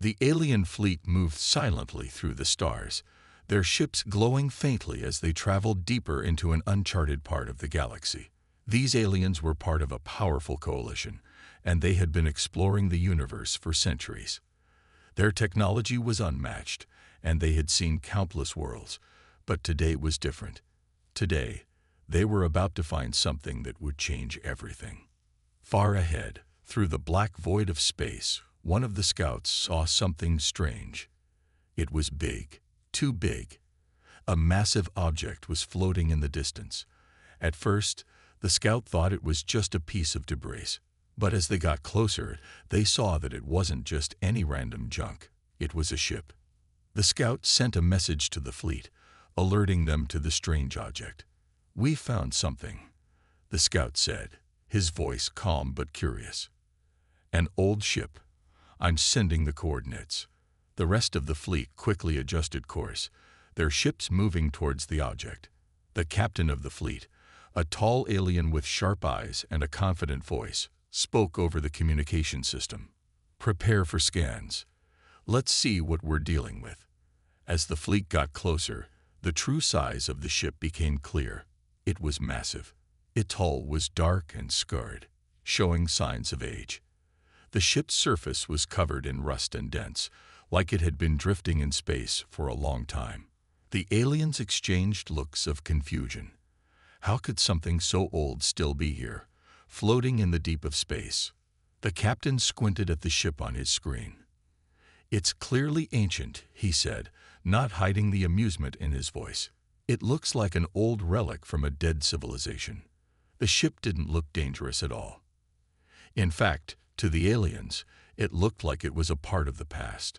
The alien fleet moved silently through the stars, their ships glowing faintly as they traveled deeper into an uncharted part of the galaxy. These aliens were part of a powerful coalition, and they had been exploring the universe for centuries. Their technology was unmatched, and they had seen countless worlds, but today was different. Today, they were about to find something that would change everything. Far ahead, through the black void of space, one of the scouts saw something strange. It was big, too big. A massive object was floating in the distance. At first, the scout thought it was just a piece of debris. But as they got closer, they saw that it wasn't just any random junk. It was a ship. The scout sent a message to the fleet, alerting them to the strange object. "We found something," the scout said, his voice calm but curious. "An old ship. I'm sending the coordinates." The rest of the fleet quickly adjusted course, their ships moving towards the object. The captain of the fleet, a tall alien with sharp eyes and a confident voice, spoke over the communication system. "Prepare for scans. Let's see what we're dealing with." As the fleet got closer, the true size of the ship became clear. It was massive. Its hull was dark and scarred, showing signs of age. The ship's surface was covered in rust and dents, like it had been drifting in space for a long time. The aliens exchanged looks of confusion. How could something so old still be here, floating in the deep of space? The captain squinted at the ship on his screen. "It's clearly ancient," he said, not hiding the amusement in his voice. "It looks like an old relic from a dead civilization." The ship didn't look dangerous at all. In fact, to the aliens, it looked like it was a part of the past,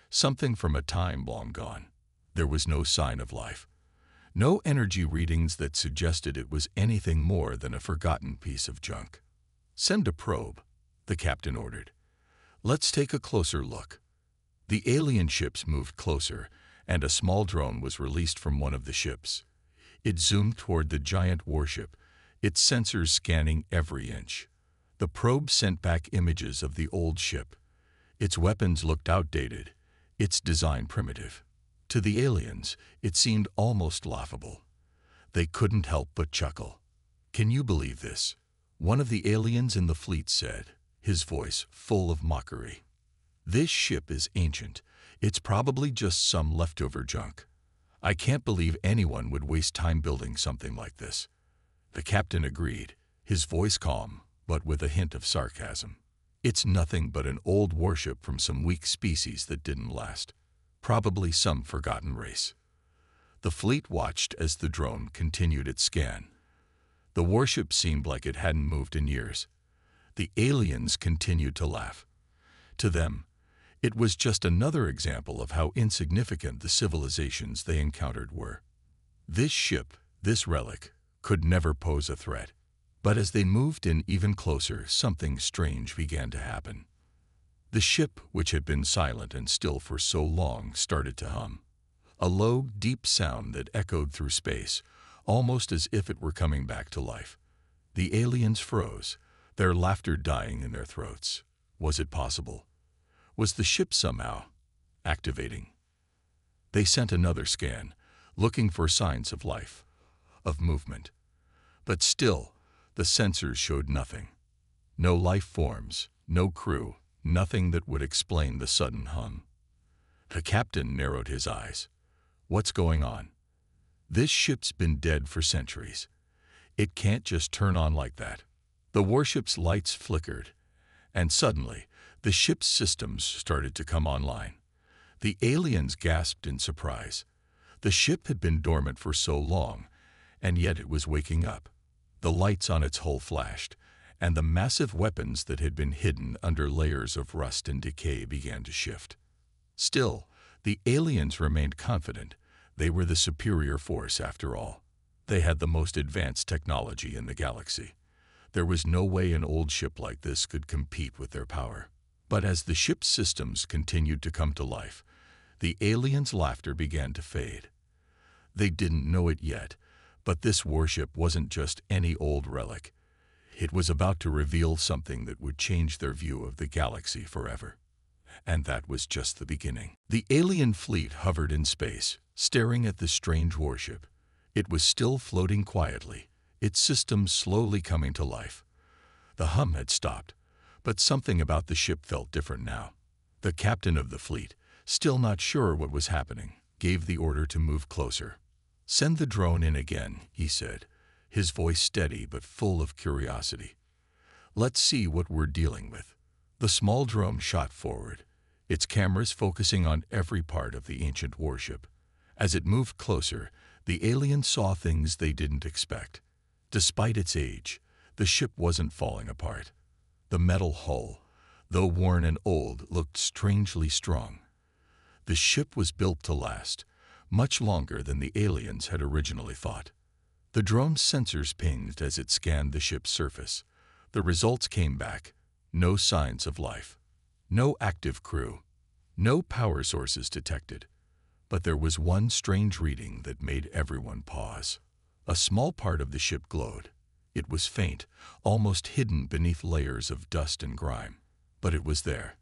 something from a time long gone. There was no sign of life. No energy readings that suggested it was anything more than a forgotten piece of junk. "Send a probe," the captain ordered. "Let's take a closer look." The alien ships moved closer, and a small drone was released from one of the ships. It zoomed toward the giant warship, its sensors scanning every inch. The probe sent back images of the old ship. Its weapons looked outdated, its design primitive. To the aliens, it seemed almost laughable. They couldn't help but chuckle. "Can you believe this?" one of the aliens in the fleet said, his voice full of mockery. "This ship is ancient. It's probably just some leftover junk. I can't believe anyone would waste time building something like this." The captain agreed, his voice calm, but with a hint of sarcasm. "It's nothing but an old warship from some weak species that didn't last. Probably some forgotten race." The fleet watched as the drone continued its scan. The warship seemed like it hadn't moved in years. The aliens continued to laugh. To them, it was just another example of how insignificant the civilizations they encountered were. This ship, this relic, could never pose a threat. But as they moved in even closer, something strange began to happen. The ship, which had been silent and still for so long, started to hum. A low, deep sound that echoed through space, almost as if it were coming back to life. The aliens froze, their laughter dying in their throats. Was it possible? Was the ship somehow activating? They sent another scan, looking for signs of life, of movement. But still, the sensors showed nothing. No life forms, no crew, nothing that would explain the sudden hum. The captain narrowed his eyes. "What's going on? This ship's been dead for centuries. It can't just turn on like that." The warship's lights flickered, and suddenly, the ship's systems started to come online. The aliens gasped in surprise. The ship had been dormant for so long, and yet it was waking up. The lights on its hull flashed, and the massive weapons that had been hidden under layers of rust and decay began to shift. Still, the aliens remained confident. They were the superior force after all. They had the most advanced technology in the galaxy. There was no way an old ship like this could compete with their power. But as the ship's systems continued to come to life, the aliens' laughter began to fade. They didn't know it yet, but this warship wasn't just any old relic. It was about to reveal something that would change their view of the galaxy forever. And that was just the beginning. The alien fleet hovered in space, staring at the strange warship. It was still floating quietly, its systems slowly coming to life. The hum had stopped, but something about the ship felt different now. The captain of the fleet, still not sure what was happening, gave the order to move closer. "Send the drone in again," he said, his voice steady but full of curiosity. "Let's see what we're dealing with." The small drone shot forward, its cameras focusing on every part of the ancient warship. As it moved closer, the aliens saw things they didn't expect. Despite its age, the ship wasn't falling apart. The metal hull, though worn and old, looked strangely strong. The ship was built to last, much longer than the aliens had originally thought. The drone's sensors pinged as it scanned the ship's surface. The results came back. No signs of life. No active crew. No power sources detected. But there was one strange reading that made everyone pause. A small part of the ship glowed. It was faint, almost hidden beneath layers of dust and grime. But it was there.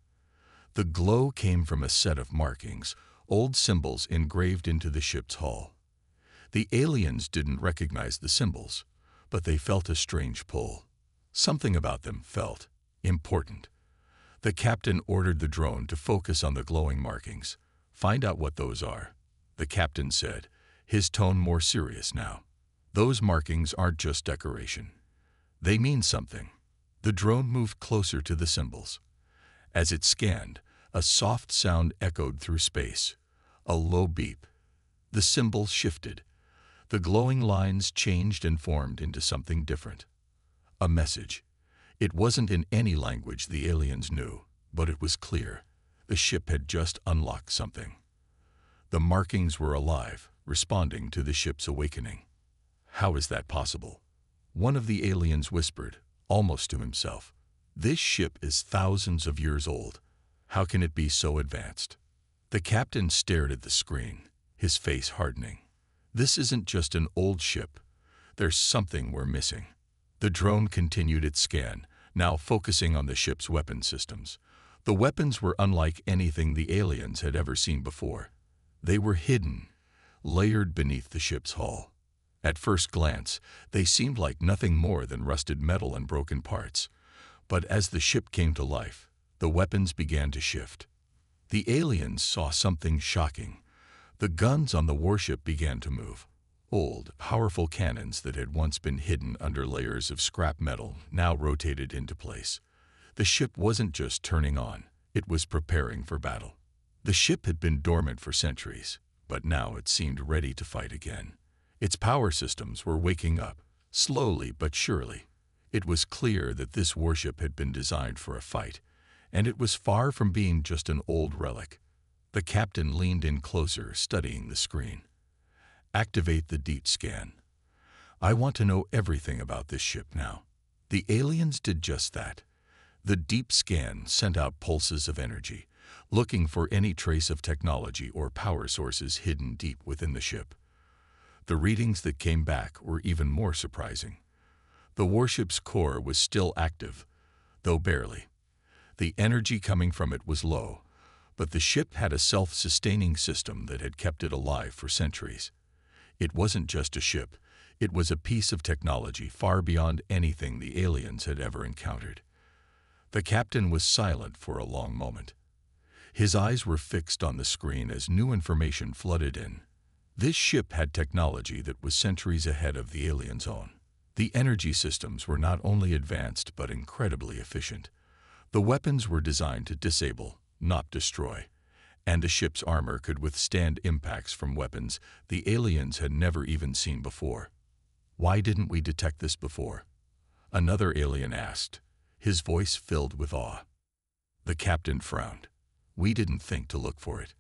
The glow came from a set of markings, old symbols engraved into the ship's hull. The aliens didn't recognize the symbols, but they felt a strange pull. Something about them felt important. The captain ordered the drone to focus on the glowing markings. "Find out what those are," the captain said, his tone more serious now. "Those markings aren't just decoration. They mean something." The drone moved closer to the symbols. As it scanned, a soft sound echoed through space. A low beep. The symbols shifted. The glowing lines changed and formed into something different. A message. It wasn't in any language the aliens knew, but it was clear. The ship had just unlocked something. The markings were alive, responding to the ship's awakening. "How is that possible?" one of the aliens whispered, almost to himself. "This ship is thousands of years old. How can it be so advanced?" The captain stared at the screen, his face hardening. "This isn't just an old ship. There's something we're missing." The drone continued its scan, now focusing on the ship's weapon systems. The weapons were unlike anything the aliens had ever seen before. They were hidden, layered beneath the ship's hull. At first glance, they seemed like nothing more than rusted metal and broken parts. But as the ship came to life, the weapons began to shift. The aliens saw something shocking. The guns on the warship began to move. Old, powerful cannons that had once been hidden under layers of scrap metal now rotated into place. The ship wasn't just turning on, it was preparing for battle. The ship had been dormant for centuries, but now it seemed ready to fight again. Its power systems were waking up, slowly but surely. It was clear that this warship had been designed for a fight, and it was far from being just an old relic. The captain leaned in closer, studying the screen. "Activate the deep scan. I want to know everything about this ship now." The aliens did just that. The deep scan sent out pulses of energy, looking for any trace of technology or power sources hidden deep within the ship. The readings that came back were even more surprising. The warship's core was still active, though barely. The energy coming from it was low, but the ship had a self-sustaining system that had kept it alive for centuries. It wasn't just a ship, it was a piece of technology far beyond anything the aliens had ever encountered. The captain was silent for a long moment. His eyes were fixed on the screen as new information flooded in. This ship had technology that was centuries ahead of the aliens' own. The energy systems were not only advanced but incredibly efficient. The weapons were designed to disable, not destroy, and the ship's armor could withstand impacts from weapons the aliens had never even seen before. "Why didn't we detect this before?" another alien asked, his voice filled with awe. The captain frowned. "We didn't think to look for it.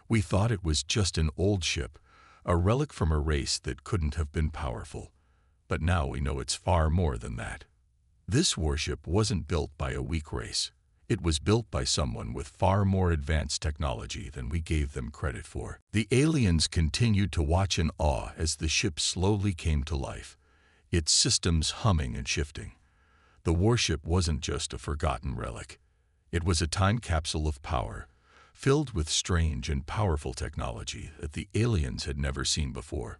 We thought it was just an old ship, a relic from a race that couldn't have been powerful. But now we know it's far more than that. This warship wasn't built by a weak race. It was built by someone with far more advanced technology than we gave them credit for." The aliens continued to watch in awe as the ship slowly came to life, its systems humming and shifting. The warship wasn't just a forgotten relic. It was a time capsule of power, filled with strange and powerful technology that the aliens had never seen before.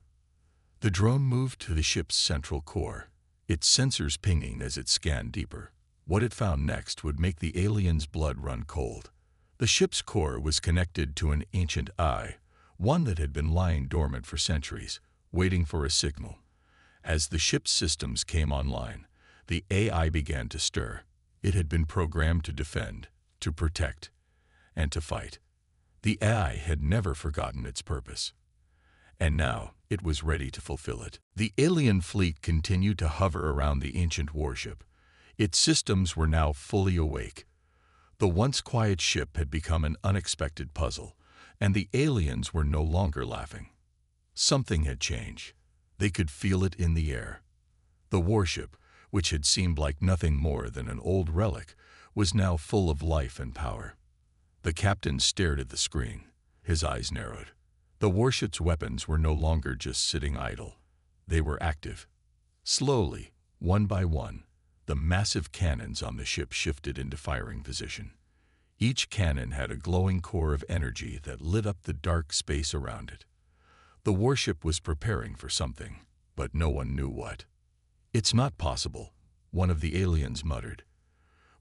The drone moved to the ship's central core, its sensors pinging as it scanned deeper. What it found next would make the aliens' blood run cold. The ship's core was connected to an ancient eye, one that had been lying dormant for centuries, waiting for a signal. As the ship's systems came online, the AI began to stir. It had been programmed to defend, to protect, and to fight. The AI had never forgotten its purpose. And now it was ready to fulfill it. The alien fleet continued to hover around the ancient warship. Its systems were now fully awake. The once quiet ship had become an unexpected puzzle, and the aliens were no longer laughing. Something had changed. They could feel it in the air. The warship, which had seemed like nothing more than an old relic, was now full of life and power. The captain stared at the screen. His eyes narrowed. The warship's weapons were no longer just sitting idle. They were active. Slowly, one by one, the massive cannons on the ship shifted into firing position. Each cannon had a glowing core of energy that lit up the dark space around it. The warship was preparing for something, but no one knew what. "It's not possible," one of the aliens muttered.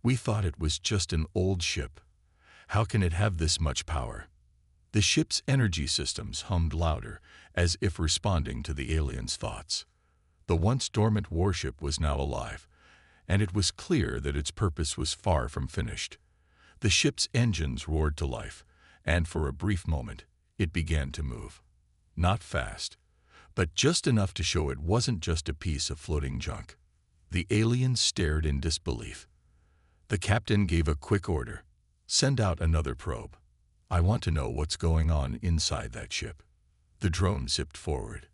"We thought it was just an old ship. How can it have this much power?" The ship's energy systems hummed louder, as if responding to the aliens' thoughts. The once dormant warship was now alive, and it was clear that its purpose was far from finished. The ship's engines roared to life, and for a brief moment, it began to move. Not fast, but just enough to show it wasn't just a piece of floating junk. The aliens stared in disbelief. The captain gave a quick order. "Send out another probe. I want to know what's going on inside that ship." The drone zipped forward,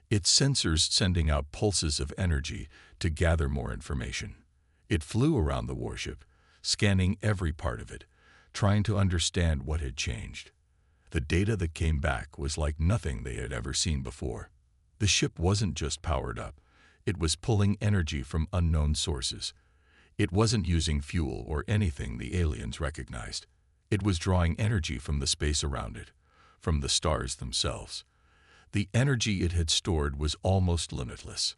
its sensors sending out pulses of energy to gather more information. It flew around the warship, scanning every part of it, trying to understand what had changed. The data that came back was like nothing they had ever seen before. The ship wasn't just powered up. It was pulling energy from unknown sources. It wasn't using fuel or anything the aliens recognized. It was drawing energy from the space around it, from the stars themselves. The energy it had stored was almost limitless.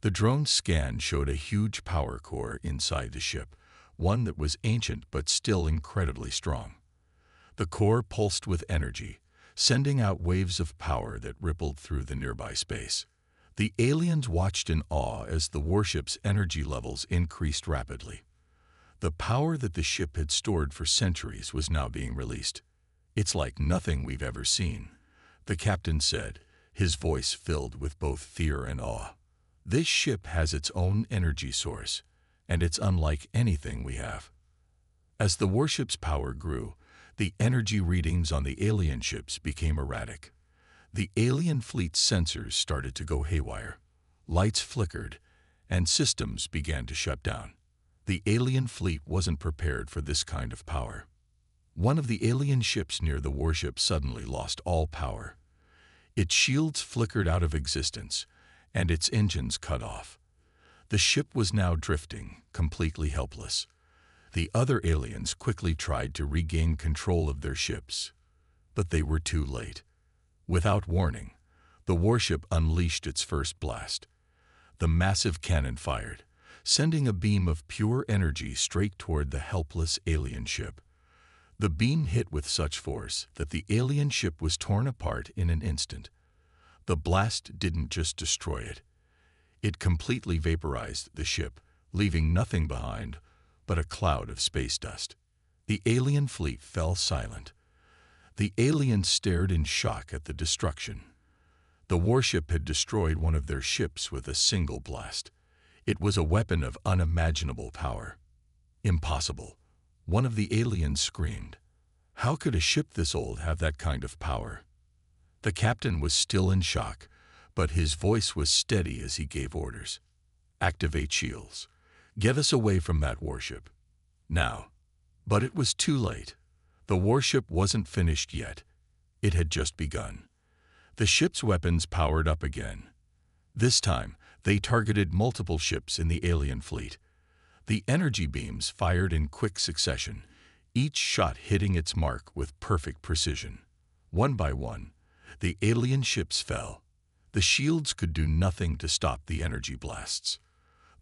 The drone's scan showed a huge power core inside the ship, one that was ancient but still incredibly strong. The core pulsed with energy, sending out waves of power that rippled through the nearby space. The aliens watched in awe as the warship's energy levels increased rapidly. The power that the ship had stored for centuries was now being released. "It's like nothing we've ever seen," the captain said, his voice filled with both fear and awe. "This ship has its own energy source, and it's unlike anything we have." As the warship's power grew, the energy readings on the alien ships became erratic. The alien fleet's sensors started to go haywire. Lights flickered, and systems began to shut down. The alien fleet wasn't prepared for this kind of power. One of the alien ships near the warship suddenly lost all power. Its shields flickered out of existence, and its engines cut off. The ship was now drifting, completely helpless. The other aliens quickly tried to regain control of their ships, but they were too late. Without warning, the warship unleashed its first blast. The massive cannon fired, sending a beam of pure energy straight toward the helpless alien ship. The beam hit with such force that the alien ship was torn apart in an instant. The blast didn't just destroy it. It completely vaporized the ship, leaving nothing behind but a cloud of space dust. The alien fleet fell silent. The aliens stared in shock at the destruction. The warship had destroyed one of their ships with a single blast. It was a weapon of unimaginable power. "Impossible," one of the aliens screamed. "How could a ship this old have that kind of power?" The captain was still in shock, but his voice was steady as he gave orders. "Activate shields. Get us away from that warship. Now." But it was too late. The warship wasn't finished yet. It had just begun. The ship's weapons powered up again. This time, they targeted multiple ships in the alien fleet. The energy beams fired in quick succession, each shot hitting its mark with perfect precision. One by one, the alien ships fell. The shields could do nothing to stop the energy blasts.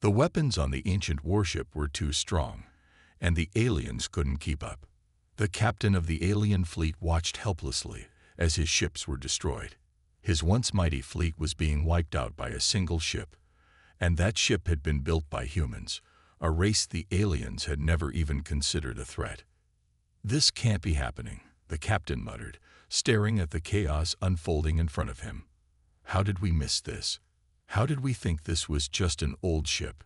The weapons on the ancient warship were too strong, and the aliens couldn't keep up. The captain of the alien fleet watched helplessly as his ships were destroyed. His once mighty fleet was being wiped out by a single ship, and that ship had been built by humans, a race the aliens had never even considered a threat. "This can't be happening," the captain muttered, staring at the chaos unfolding in front of him. "How did we miss this? How did we think this was just an old ship?"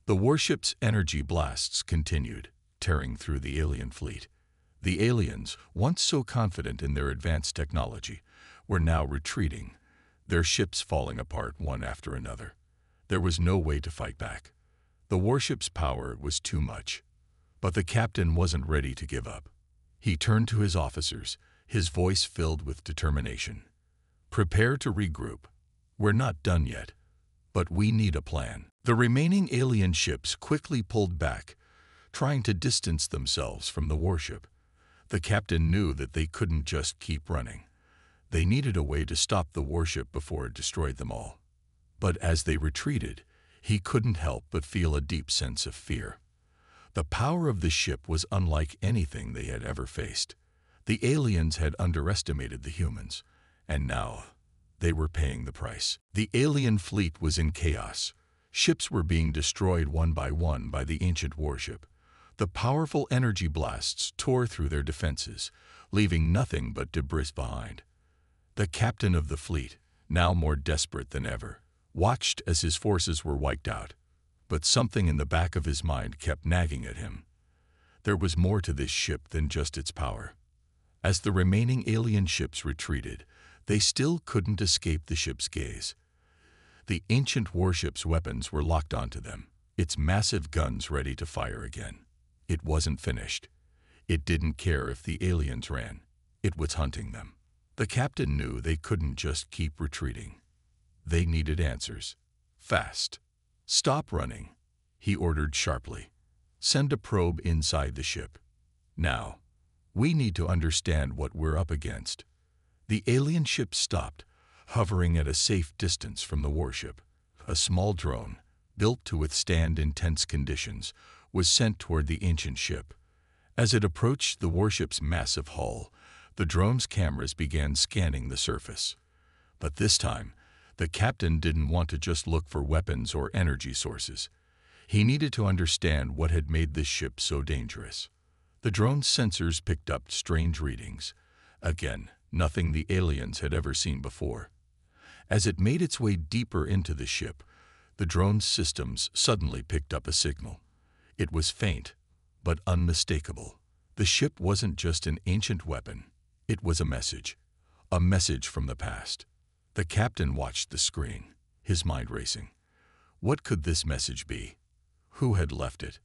The warship's energy blasts continued, tearing through the alien fleet. The aliens, once so confident in their advanced technology, were now retreating, their ships falling apart one after another. There was no way to fight back. The warship's power was too much. But the captain wasn't ready to give up. He turned to his officers, his voice filled with determination. "Prepare to regroup. We're not done yet, but we need a plan." The remaining alien ships quickly pulled back, trying to distance themselves from the warship. The captain knew that they couldn't just keep running. They needed a way to stop the warship before it destroyed them all. But as they retreated, he couldn't help but feel a deep sense of fear. The power of the ship was unlike anything they had ever faced. The aliens had underestimated the humans, and now they were paying the price. The alien fleet was in chaos. Ships were being destroyed one by the ancient warship. The powerful energy blasts tore through their defenses, leaving nothing but debris behind. The captain of the fleet, now more desperate than ever, watched as his forces were wiped out. But something in the back of his mind kept nagging at him. There was more to this ship than just its power. As the remaining alien ships retreated, they still couldn't escape the ship's gaze. The ancient warship's weapons were locked onto them, its massive guns ready to fire again. It wasn't finished. It didn't care if the aliens ran. It was hunting them. The captain knew they couldn't just keep retreating. They needed answers. Fast. "Stop running," he ordered sharply. "Send a probe inside the ship. Now, we need to understand what we're up against." The alien ship stopped, hovering at a safe distance from the warship. A small drone, built to withstand intense conditions, was sent toward the ancient ship. As it approached the warship's massive hull, the drone's cameras began scanning the surface. But this time, the captain didn't want to just look for weapons or energy sources. He needed to understand what had made this ship so dangerous. The drone's sensors picked up strange readings. Again, nothing the aliens had ever seen before. As it made its way deeper into the ship, the drone's systems suddenly picked up a signal. It was faint, but unmistakable. The ship wasn't just an ancient weapon. It was a message from the past. The captain watched the screen, his mind racing. What could this message be? Who had left it?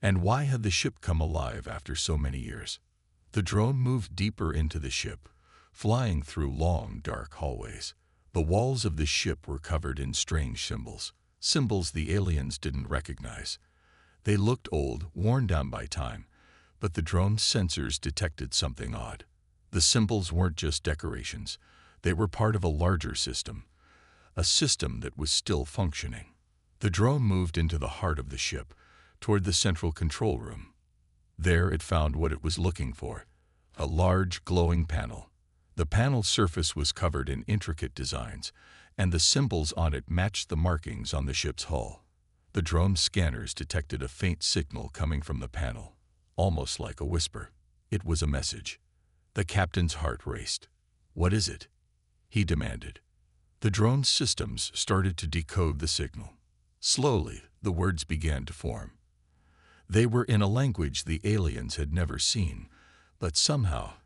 And why had the ship come alive after so many years? The drone moved deeper into the ship, flying through long, dark hallways. The walls of the ship were covered in strange symbols the aliens didn't recognize. They looked old, worn down by time, but the drone's sensors detected something odd. The symbols weren't just decorations. They were part of a larger system, a system that was still functioning. The drone moved into the heart of the ship, toward the central control room. There it found what it was looking for, a large, glowing panel. The panel's surface was covered in intricate designs, and the symbols on it matched the markings on the ship's hull. The drone's scanners detected a faint signal coming from the panel, almost like a whisper. It was a message. The captain's heart raced. "What is it?" he demanded. The drone's systems started to decode the signal. Slowly, the words began to form. They were in a language the aliens had never seen, but somehow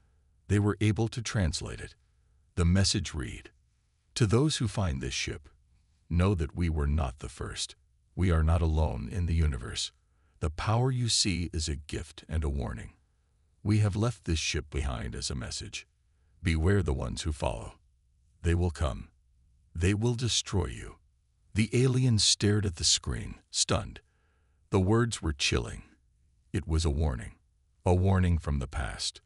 they were able to translate it. The message read, "To those who find this ship, know that we were not the first. We are not alone in the universe. The power you see is a gift and a warning. We have left this ship behind as a message. Beware the ones who follow. They will come. They will destroy you." The aliens stared at the screen, stunned. The words were chilling. It was a warning from the past.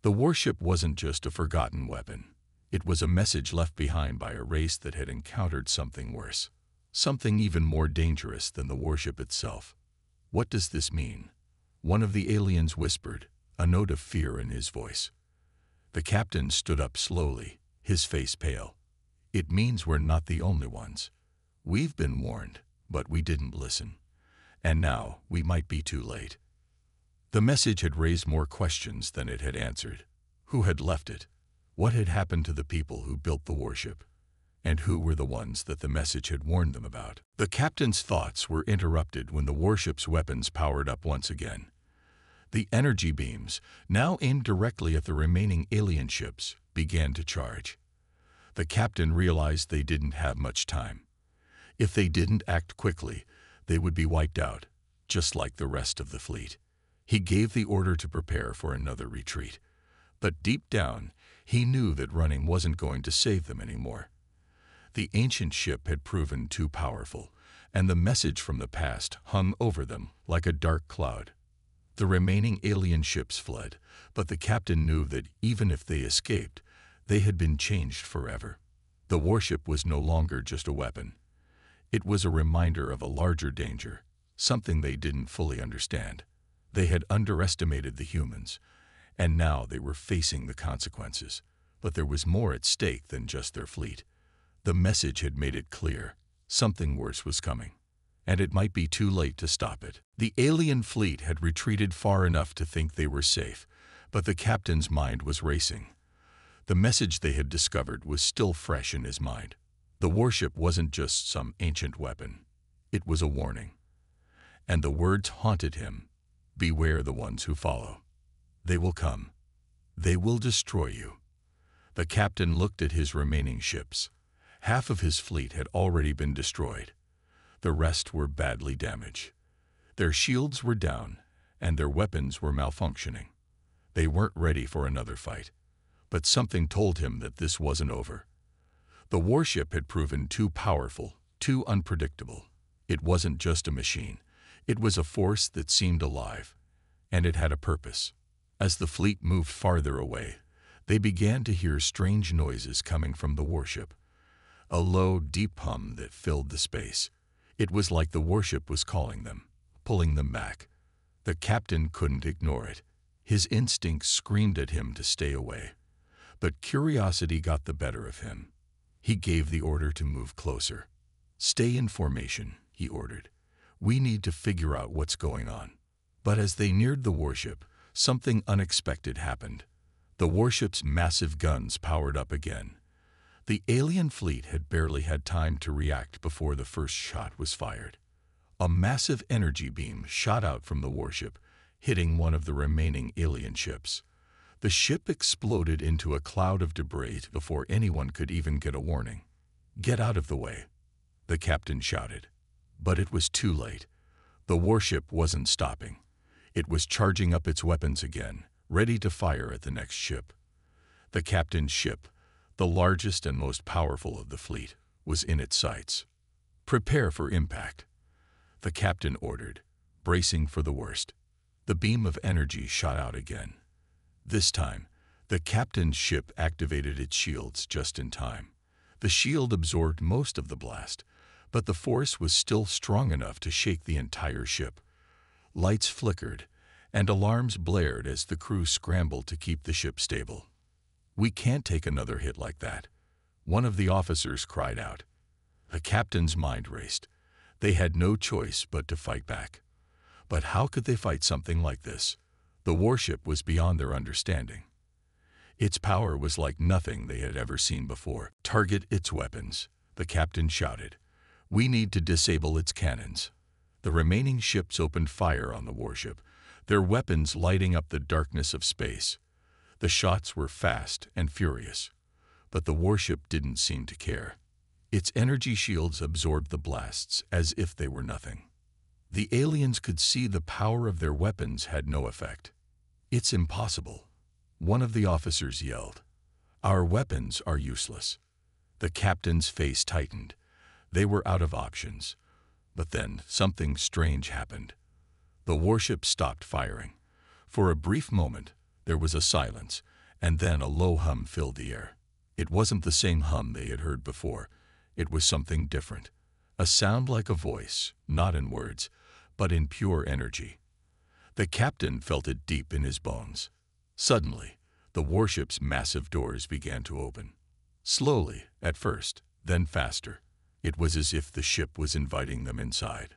The warship wasn't just a forgotten weapon. It was a message left behind by a race that had encountered something worse, something even more dangerous than the warship itself. "What does this mean?" one of the aliens whispered, a note of fear in his voice. The captain stood up slowly, his face pale. "It means we're not the only ones. We've been warned, but we didn't listen. And now we might be too late." The message had raised more questions than it had answered. Who had left it? What had happened to the people who built the warship? And who were the ones that the message had warned them about? The captain's thoughts were interrupted when the warship's weapons powered up once again. The energy beams, now aimed directly at the remaining alien ships, began to charge. The captain realized they didn't have much time. If they didn't act quickly, they would be wiped out, just like the rest of the fleet. He gave the order to prepare for another retreat. But deep down, he knew that running wasn't going to save them anymore. The ancient ship had proven too powerful, and the message from the past hung over them like a dark cloud. The remaining alien ships fled, but the captain knew that even if they escaped, they had been changed forever. The warship was no longer just a weapon. It was a reminder of a larger danger, something they didn't fully understand. They had underestimated the humans, and now they were facing the consequences. But there was more at stake than just their fleet. The message had made it clear. Something worse was coming, and it might be too late to stop it. The alien fleet had retreated far enough to think they were safe, but the captain's mind was racing. The message they had discovered was still fresh in his mind. The warship wasn't just some ancient weapon. It was a warning. And the words haunted him. "Beware the ones who follow. They will come. They will destroy you." The captain looked at his remaining ships. Half of his fleet had already been destroyed. The rest were badly damaged. Their shields were down, and their weapons were malfunctioning. They weren't ready for another fight. But something told him that this wasn't over. The warship had proven too powerful, too unpredictable. It wasn't just a machine. It was a force that seemed alive, and it had a purpose. As the fleet moved farther away, they began to hear strange noises coming from the warship. A low, deep hum that filled the space. It was like the warship was calling them, pulling them back. The captain couldn't ignore it. His instincts screamed at him to stay away. But curiosity got the better of him. He gave the order to move closer. "Stay in formation," he ordered. "We need to figure out what's going on." But as they neared the warship, something unexpected happened. The warship's massive guns powered up again. The alien fleet had barely had time to react before the first shot was fired. A massive energy beam shot out from the warship, hitting one of the remaining alien ships. The ship exploded into a cloud of debris before anyone could even get a warning. "Get out of the way," the captain shouted. But it was too late. The warship wasn't stopping. It was charging up its weapons again, ready to fire at the next ship. The captain's ship, the largest and most powerful of the fleet, was in its sights. "Prepare for impact," the captain ordered, bracing for the worst. The beam of energy shot out again. This time, the captain's ship activated its shields just in time. The shield absorbed most of the blast, but the force was still strong enough to shake the entire ship. Lights flickered, and alarms blared as the crew scrambled to keep the ship stable. "We can't take another hit like that," one of the officers cried out. The captain's mind raced. They had no choice but to fight back. But how could they fight something like this? The warship was beyond their understanding. Its power was like nothing they had ever seen before. "Target its weapons," the captain shouted. "We need to disable its cannons." The remaining ships opened fire on the warship, their weapons lighting up the darkness of space. The shots were fast and furious, but the warship didn't seem to care. Its energy shields absorbed the blasts as if they were nothing. The aliens could see the power of their weapons had no effect. "It's impossible," one of the officers yelled. "Our weapons are useless." The captain's face tightened. They were out of options. But then something strange happened. The warship stopped firing. For a brief moment, there was a silence, and then a low hum filled the air. It wasn't the same hum they had heard before. It was something different. A sound like a voice, not in words, but in pure energy. The captain felt it deep in his bones. Suddenly, the warship's massive doors began to open. Slowly, at first, then faster. It was as if the ship was inviting them inside.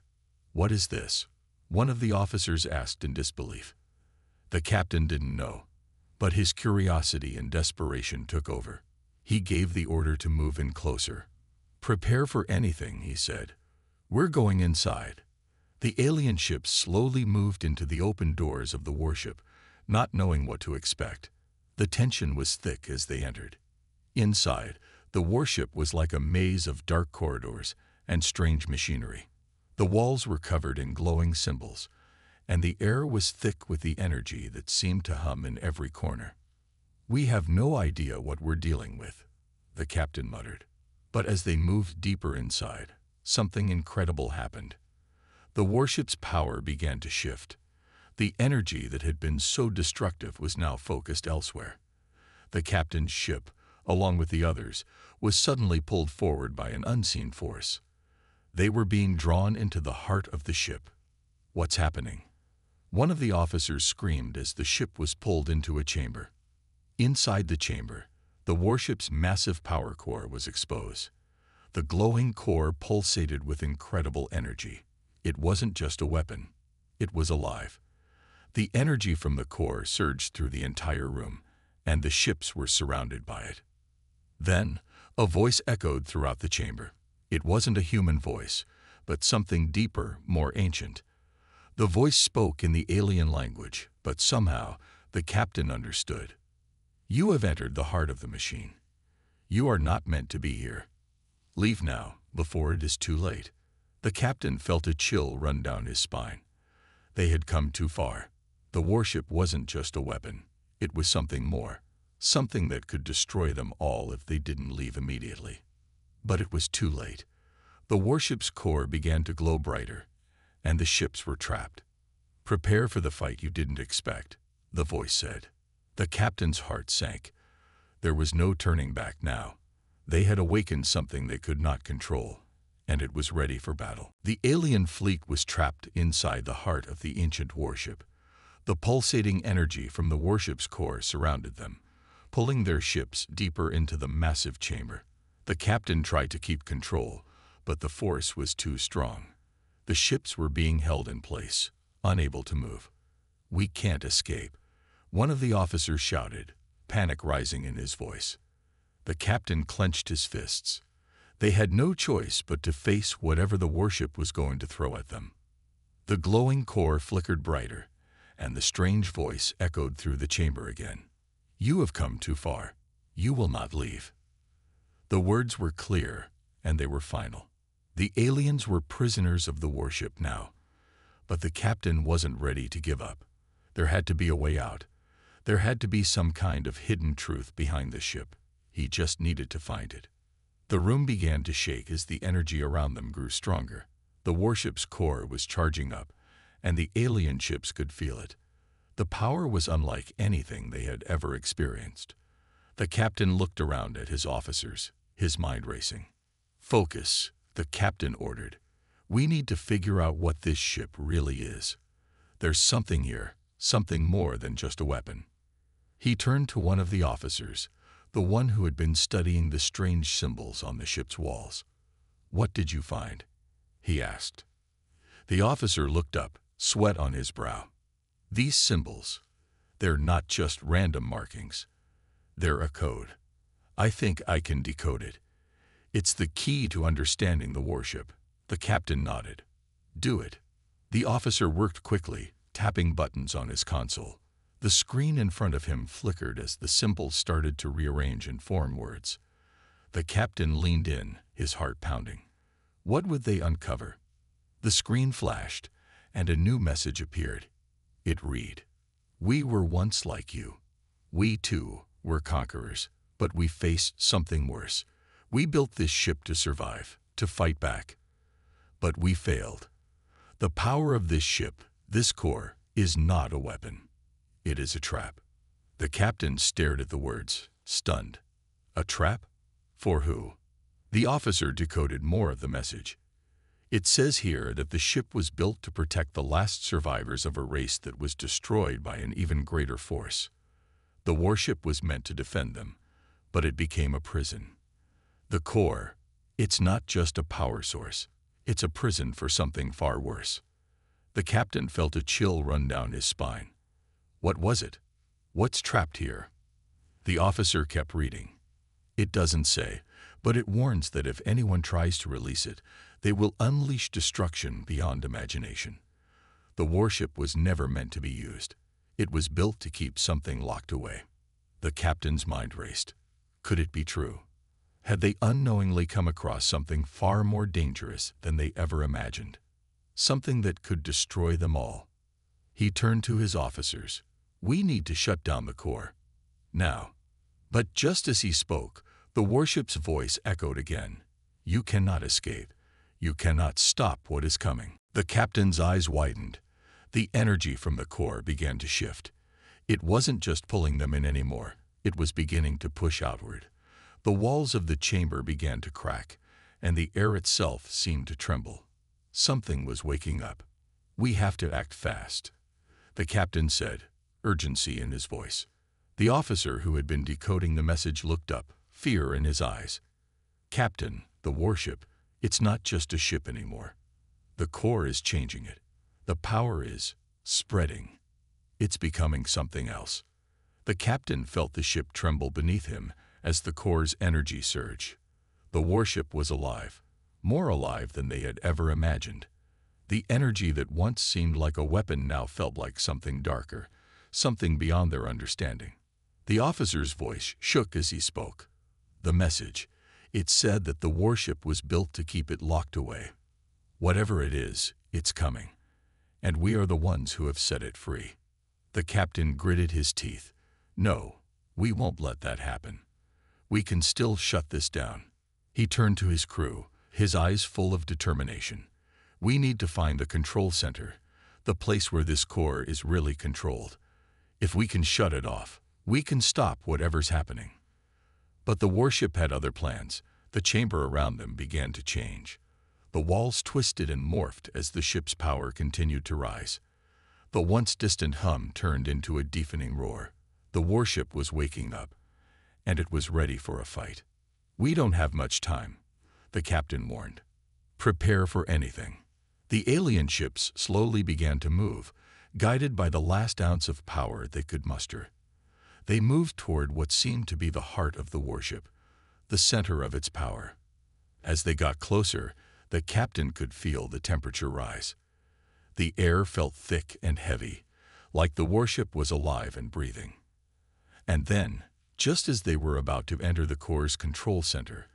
"What is this?" one of the officers asked in disbelief. The captain didn't know, but his curiosity and desperation took over. He gave the order to move in closer. "Prepare for anything," he said. "We're going inside." The alien ship slowly moved into the open doors of the warship, not knowing what to expect. The tension was thick as they entered. Inside, the warship was like a maze of dark corridors and strange machinery. The walls were covered in glowing symbols, and the air was thick with the energy that seemed to hum in every corner. "We have no idea what we're dealing with," the captain muttered. But as they moved deeper inside, something incredible happened. The warship's power began to shift. The energy that had been so destructive was now focused elsewhere. The captain's ship, along with the others, was suddenly pulled forward by an unseen force. They were being drawn into the heart of the ship. "What's happening?" one of the officers screamed as the ship was pulled into a chamber. Inside the chamber, the warship's massive power core was exposed. The glowing core pulsated with incredible energy. It wasn't just a weapon. It was alive. The energy from the core surged through the entire room, and the ships were surrounded by it. Then, a voice echoed throughout the chamber. It wasn't a human voice, but something deeper, more ancient. The voice spoke in the alien language, but somehow the captain understood. "You have entered the heart of the machine. You are not meant to be here. Leave now, before it is too late." The captain felt a chill run down his spine. They had come too far. The warship wasn't just a weapon. It was something more, something that could destroy them all if they didn't leave immediately. But it was too late. The warship's core began to glow brighter, and the ships were trapped. "Prepare for the fight you didn't expect," the voice said. The captain's heart sank. There was no turning back now. They had awakened something they could not control, and it was ready for battle. The alien fleet was trapped inside the heart of the ancient warship. The pulsating energy from the warship's core surrounded them, pulling their ships deeper into the massive chamber. The captain tried to keep control, but the force was too strong. The ships were being held in place, unable to move. "We can't escape," one of the officers shouted, panic rising in his voice. The captain clenched his fists. They had no choice but to face whatever the warship was going to throw at them. The glowing core flickered brighter, and the strange voice echoed through the chamber again. "You have come too far. You will not leave." The words were clear, and they were final. The aliens were prisoners of the warship now. But the captain wasn't ready to give up. There had to be a way out. There had to be some kind of hidden truth behind the ship. He just needed to find it. The room began to shake as the energy around them grew stronger. The warship's core was charging up, and the alien ships could feel it. The power was unlike anything they had ever experienced. The captain looked around at his officers, his mind racing. "Focus," the captain ordered. "We need to figure out what this ship really is. There's something here, something more than just a weapon." He turned to one of the officers, the one who had been studying the strange symbols on the ship's walls. "What did you find?" he asked. The officer looked up, sweat on his brow. "These symbols, they're not just random markings. They're a code. I think I can decode it. It's the key to understanding the warship." The captain nodded. "Do it." The officer worked quickly, tapping buttons on his console. The screen in front of him flickered as the symbols started to rearrange and form words. The captain leaned in, his heart pounding. What would they uncover? The screen flashed, and a new message appeared. It read, "We were once like you. We, too, were conquerors, but we faced something worse. We built this ship to survive, to fight back. But we failed. The power of this ship, This core is not a weapon. It is a trap. The captain stared at the words, stunned. A trap? For who? The officer decoded more of the message. It says here that the ship was built to protect the last survivors of a race that was destroyed by an even greater force. The warship was meant to defend them, but it became a prison. The core, it's not just a power source. It's a prison for something far worse. The captain felt a chill run down his spine. What was it? What's trapped here? The officer kept reading. It doesn't say, but it warns that if anyone tries to release it, they will unleash destruction beyond imagination. The warship was never meant to be used. It was built to keep something locked away. The captain's mind raced. Could it be true? Had they unknowingly come across something far more dangerous than they ever imagined? Something that could destroy them all. He turned to his officers. We need to shut down the core. Now. But just as he spoke, the warship's voice echoed again. You cannot escape. You cannot stop what is coming. The captain's eyes widened. The energy from the core began to shift. It wasn't just pulling them in anymore. It was beginning to push outward. The walls of the chamber began to crack, and the air itself seemed to tremble. Something was waking up. We have to act fast, the captain said, urgency in his voice. The officer who had been decoding the message looked up, fear in his eyes. Captain, the warship, it's not just a ship anymore. The core is changing it. The power is spreading. It's becoming something else. The captain felt the ship tremble beneath him as the core's energy surged. The warship was alive, more alive than they had ever imagined. The energy that once seemed like a weapon now felt like something darker, something beyond their understanding. The officer's voice shook as he spoke. The message, it said that the warship was built to keep it locked away. Whatever it is, it's coming. And we are the ones who have set it free. The captain gritted his teeth. No, we won't let that happen. We can still shut this down. He turned to his crew, his eyes full of determination. We need to find the control center, the place where this core is really controlled. If we can shut it off, we can stop whatever's happening. But the warship had other plans. The chamber around them began to change. The walls twisted and morphed as the ship's power continued to rise. The once distant hum turned into a deafening roar. The warship was waking up, and it was ready for a fight. We don't have much time, the captain warned. Prepare for anything. The alien ships slowly began to move, guided by the last ounce of power they could muster. They moved toward what seemed to be the heart of the warship, the center of its power. As they got closer, the captain could feel the temperature rise. The air felt thick and heavy, like the warship was alive and breathing. And then, just as they were about to enter the core's control center,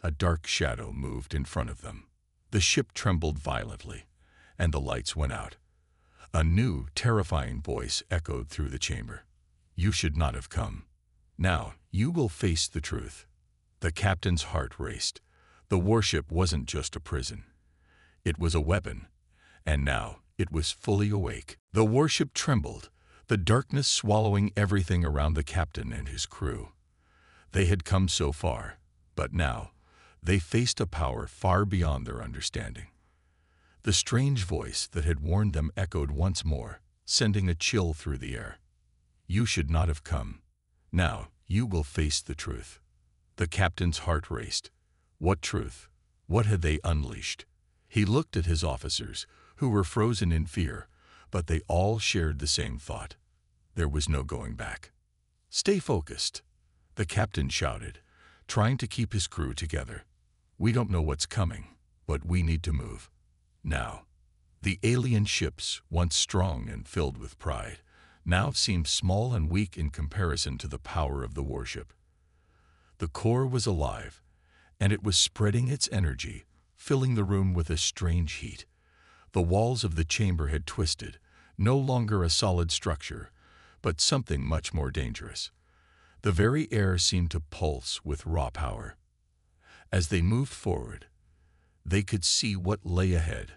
a dark shadow moved in front of them. The ship trembled violently, and the lights went out. A new, terrifying voice echoed through the chamber. You should not have come. Now, you will face the truth. The captain's heart raced. The warship wasn't just a prison. It was a weapon, and now it was fully awake. The warship trembled, the darkness swallowing everything around the captain and his crew. They had come so far, but now they faced a power far beyond their understanding. The strange voice that had warned them echoed once more, sending a chill through the air. You should not have come. Now you will face the truth. The captain's heart raced. What truth? What had they unleashed? He looked at his officers, who were frozen in fear, but they all shared the same thought. There was no going back. Stay focused, the captain shouted, trying to keep his crew together. We don't know what's coming, but we need to move. Now. The alien ships, once strong and filled with pride, now seemed small and weak in comparison to the power of the warship. The core was alive, and it was spreading its energy, filling the room with a strange heat. The walls of the chamber had twisted, no longer a solid structure, but something much more dangerous. The very air seemed to pulse with raw power. As they moved forward, they could see what lay ahead,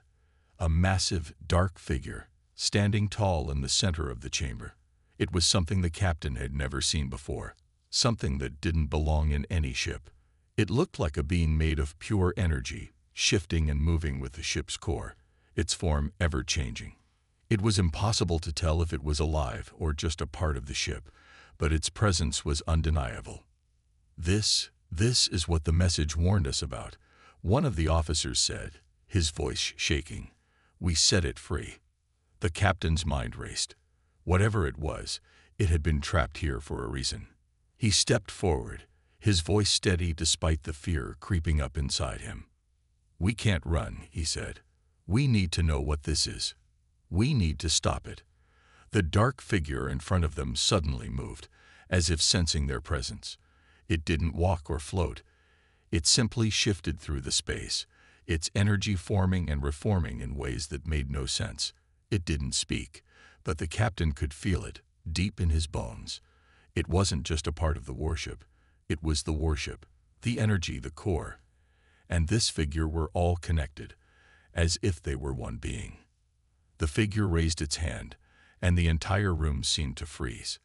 a massive, dark figure, standing tall in the center of the chamber. It was something the captain had never seen before, something that didn't belong in any ship. It looked like a being made of pure energy, shifting and moving with the ship's core, its form ever changing. It was impossible to tell if it was alive or just a part of the ship, but its presence was undeniable. This is what the message warned us about, one of the officers said, his voice shaking. We set it free. The captain's mind raced. Whatever it was, it had been trapped here for a reason. He stepped forward, his voice steady despite the fear creeping up inside him. We can't run, he said. We need to know what this is. We need to stop it. The dark figure in front of them suddenly moved, as if sensing their presence. It didn't walk or float. It simply shifted through the space, its energy forming and reforming in ways that made no sense. It didn't speak, but the captain could feel it, deep in his bones. It wasn't just a part of the warship. It was the warship, the energy, the core. And this figure were all connected, as if they were one being. The figure raised its hand, and the entire room seemed to freeze.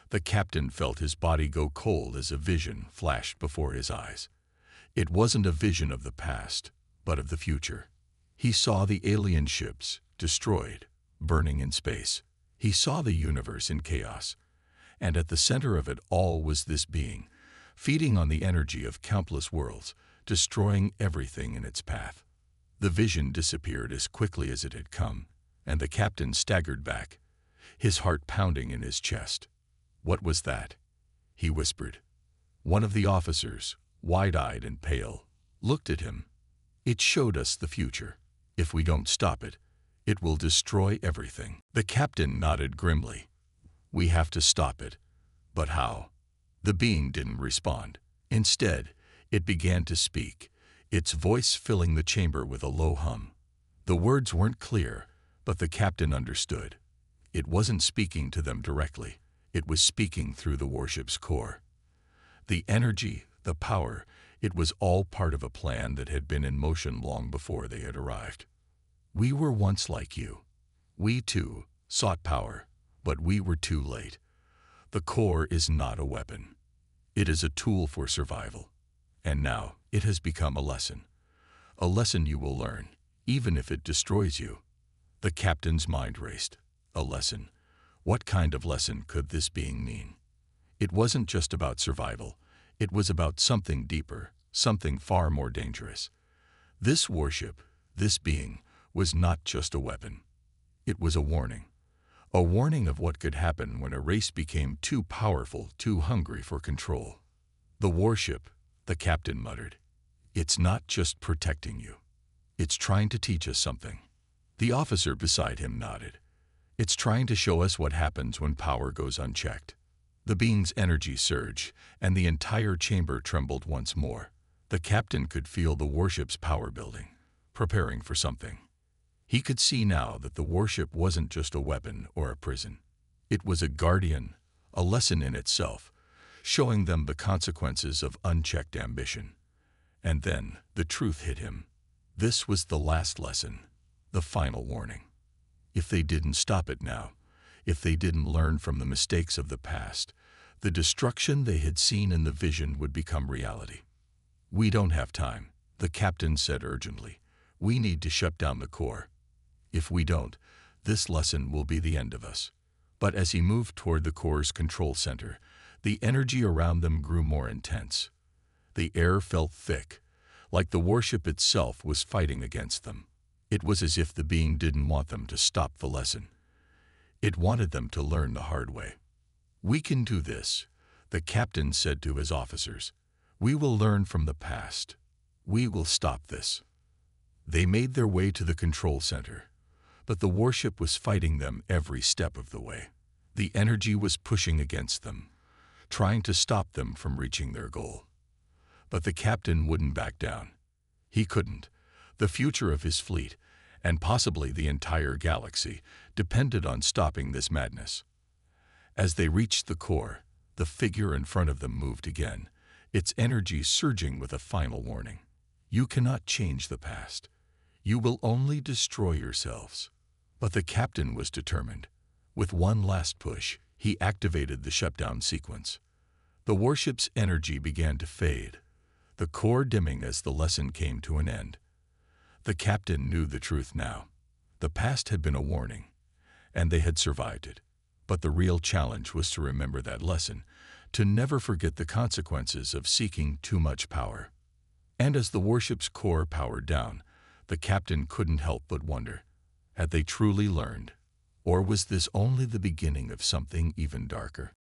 The captain felt his body go cold as a vision flashed before his eyes. It wasn't a vision of the past, but of the future. He saw the alien ships, destroyed, burning in space. He saw the universe in chaos. And at the center of it all was this being, feeding on the energy of countless worlds, destroying everything in its path. The vision disappeared as quickly as it had come, and the captain staggered back, his heart pounding in his chest. What was that? He whispered. One of the officers, wide-eyed and pale, looked at him. It showed us the future. If we don't stop it, it will destroy everything. The captain nodded grimly. We have to stop it. But how? The being didn't respond. Instead, it began to speak, its voice filling the chamber with a low hum. The words weren't clear, but the captain understood. It wasn't speaking to them directly. It was speaking through the warship's core. The energy, the power, it was all part of a plan that had been in motion long before they had arrived. We were once like you. We, too, sought power, but we were too late. The core is not a weapon. It is a tool for survival. And now it has become a lesson. A lesson you will learn, even if it destroys you. The captain's mind raced. A lesson. What kind of lesson could this being mean? It wasn't just about survival. It was about something deeper, something far more dangerous. This warship, this being, was not just a weapon. It was a warning. A warning of what could happen when a race became too powerful, too hungry for control. The warship, the captain muttered. It's not just protecting you. It's trying to teach us something. The officer beside him nodded. It's trying to show us what happens when power goes unchecked. The being's energy surged, and the entire chamber trembled once more. The captain could feel the warship's power building, preparing for something. He could see now that the warship wasn't just a weapon or a prison. It was a guardian, a lesson in itself, showing them the consequences of unchecked ambition. And then the truth hit him. This was the last lesson, the final warning. If they didn't stop it now, if they didn't learn from the mistakes of the past, the destruction they had seen in the vision would become reality. We don't have time, the captain said urgently. We need to shut down the core. If we don't, this lesson will be the end of us. But as he moved toward the core's control center, the energy around them grew more intense. The air felt thick, like the warship itself was fighting against them. It was as if the being didn't want them to stop the lesson. It wanted them to learn the hard way. We can do this, the captain said to his officers. We will learn from the past. We will stop this. They made their way to the control center, but the warship was fighting them every step of the way. The energy was pushing against them, trying to stop them from reaching their goal. But the captain wouldn't back down. He couldn't. The future of his fleet, and possibly the entire galaxy, depended on stopping this madness. As they reached the core, the figure in front of them moved again, its energy surging with a final warning. You cannot change the past. You will only destroy yourselves. But the captain was determined. With one last push, he activated the shutdown sequence. The warship's energy began to fade, the core dimming as the lesson came to an end. The captain knew the truth now. The past had been a warning, and they had survived it. But the real challenge was to remember that lesson, to never forget the consequences of seeking too much power. And as the warship's core powered down, the captain couldn't help but wonder, had they truly learned? Or was this only the beginning of something even darker?